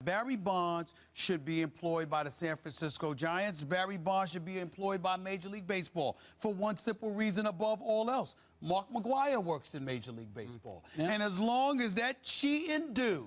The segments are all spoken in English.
Barry Bonds should be employed by the San Francisco Giants. Barry Bonds should be employed by Major League Baseball for one simple reason above all else. Mark McGwire works in Major League Baseball. Yeah. And as long as that cheating dude,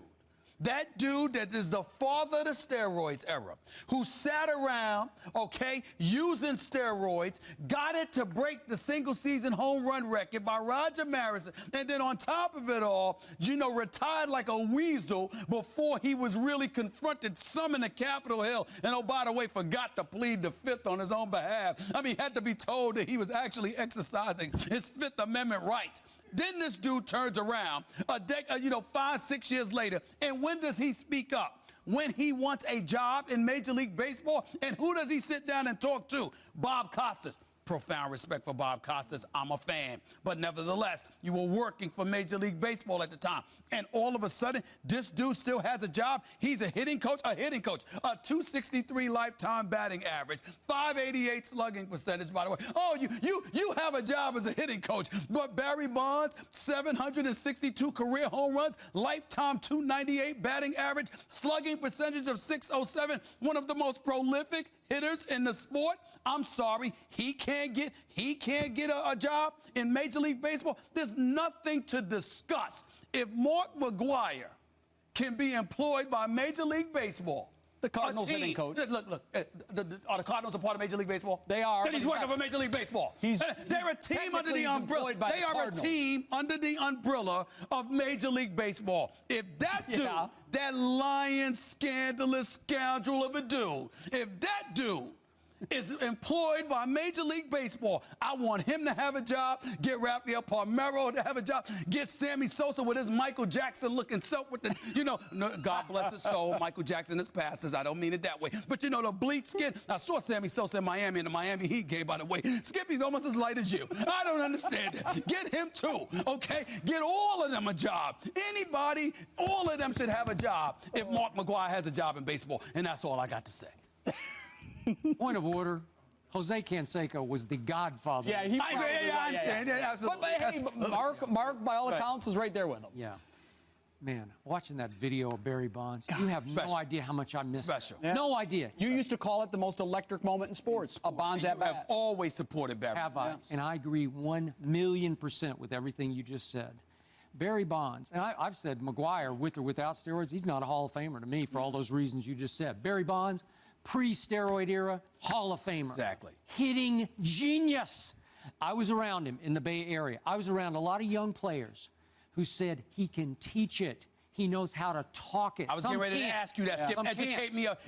that dude that is the father of the steroids era, who sat around, okay, using steroids, got it to break the single-season home run record by Roger Maris, and then on top of it all, you know, retired like a weasel before he was really confronted, summoned to Capitol Hill, and oh, by the way, forgot to plead the Fifth on his own behalf. I mean, had to be told that he was actually exercising his Fifth Amendment right. Then this dude turns around, 5, 6 years later, and when does he speak up? When he wants a job in Major League Baseball, and who does he sit down and talk to? Bob Costas. Profound respect for Bob Costas. I'm a fan. But nevertheless, you were working for Major League Baseball at the time. And all of a sudden, this dude still has a job. He's a hitting coach, a 263 lifetime batting average, 588 slugging percentage, by the way. Oh, you have a job as a hitting coach. But Barry Bonds, 762 career home runs, lifetime 298 batting average, slugging percentage of 607, one of the most prolific hitters in the sport. I'm sorry, he can't get a job in Major League Baseball. There's nothing to discuss. If Mark McGwire can be employed by Major League Baseball, the Cardinals hitting coach. Look, are the Cardinals a part of Major League Baseball? They are. Then he's working for Major League Baseball. They're a team under the umbrella. They are a team under the umbrella of Major League Baseball. If that dude, that lying, scandalous scoundrel of a dude, if that dude is employed by Major League Baseball, I want him to have a job, get Rafael Palmeiro to have a job, get Sammy Sosa with his Michael Jackson-looking self with the, God bless his soul, Michael Jackson is past us. I don't mean it that way. But, the bleached skin. I saw Sammy Sosa in Miami in the Miami Heat game, by the way. Skippy's almost as light as you. I don't understand it. Get him, too, okay? Get all of them a job. Anybody, all of them should have a job if Mark McGwire has a job in baseball. And that's all I got to say. Point of order. Jose Canseco was the godfather. Yeah, he's I agree. Yeah, I understand. Yeah, absolutely. But hey, Mark, by all accounts, is right there with him. Yeah. Man, watching that video of Barry Bonds, you have no idea how much I missed it. Yeah. No idea. You used to call it the most electric moment in sports, a Bonds at bat. You have always supported Barry. Have I? Yes. And I agree 1,000,000% with everything you just said. Barry Bonds, and I've said McGwire, with or without steroids, he's not a Hall of Famer to me for all those reasons you just said. Barry Bonds, pre-steroid era, Hall of Famer. Exactly. Hitting genius. I was around him in the Bay Area. I was around a lot of young players who said he can teach it. He knows how to talk it. I was getting ready to ask you that, Skip.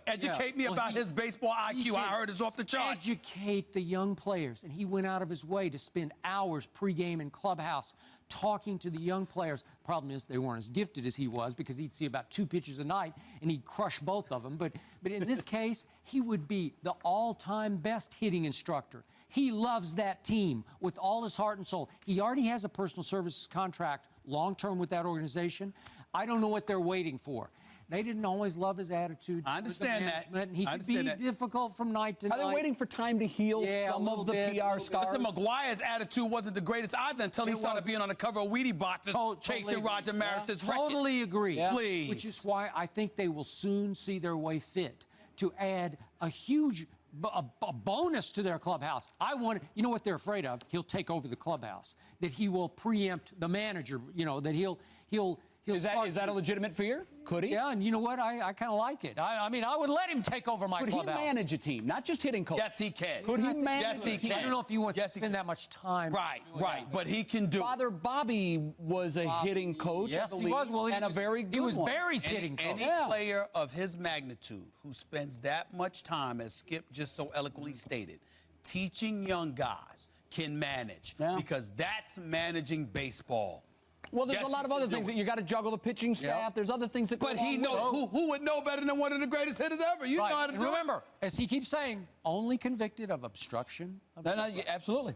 Educate me about his baseball IQ. I heard it's off the charts. Educate the young players. And he went out of his way to spend hours pregame in clubhouse talking to the young players. Problem is, they weren't as gifted as he was because he'd see about 2 pitches a night and he'd crush both of them. But in this case, he would be the all-time best hitting instructor. He loves that team with all his heart and soul. He already has a personal services contract long-term with that organization. I don't know what they're waiting for. They didn't always love his attitude. I understand that. And he could be difficult from night to night. Are they waiting for time to heal some of the PR scars? Listen, McGwire's attitude wasn't the greatest either until he started being on the cover of Wheatie boxes, chasing Roger Maris's record. Totally agree. Yeah. Please. Which is why I think they will soon see their way fit to add a huge bonus to their clubhouse. You know what they're afraid of? He'll take over the clubhouse. That he will preempt the manager. That he'll Is that a legitimate fear? Could he? Yeah, and you know what? I kind of like it. I mean, I would let him take over my clubhouse. Could he manage a team, not just hitting coach? Yes, he can. Could he manage a team? I don't know if he wants to spend that much time. Right, but he can do it. Father Bobby was a hitting coach. Yes, he was. Well, and a very good one. He was Barry's hitting coach. Any player of his magnitude who spends that much time, as Skip just so eloquently stated, teaching young guys can manage because that's managing baseball. Well, there's a lot of other things that you got to juggle the pitching staff. There's other things that. But who would know better than one of the greatest hitters ever? You know how to do it. Remember, as he keeps saying, only convicted of obstruction of justice. Absolutely.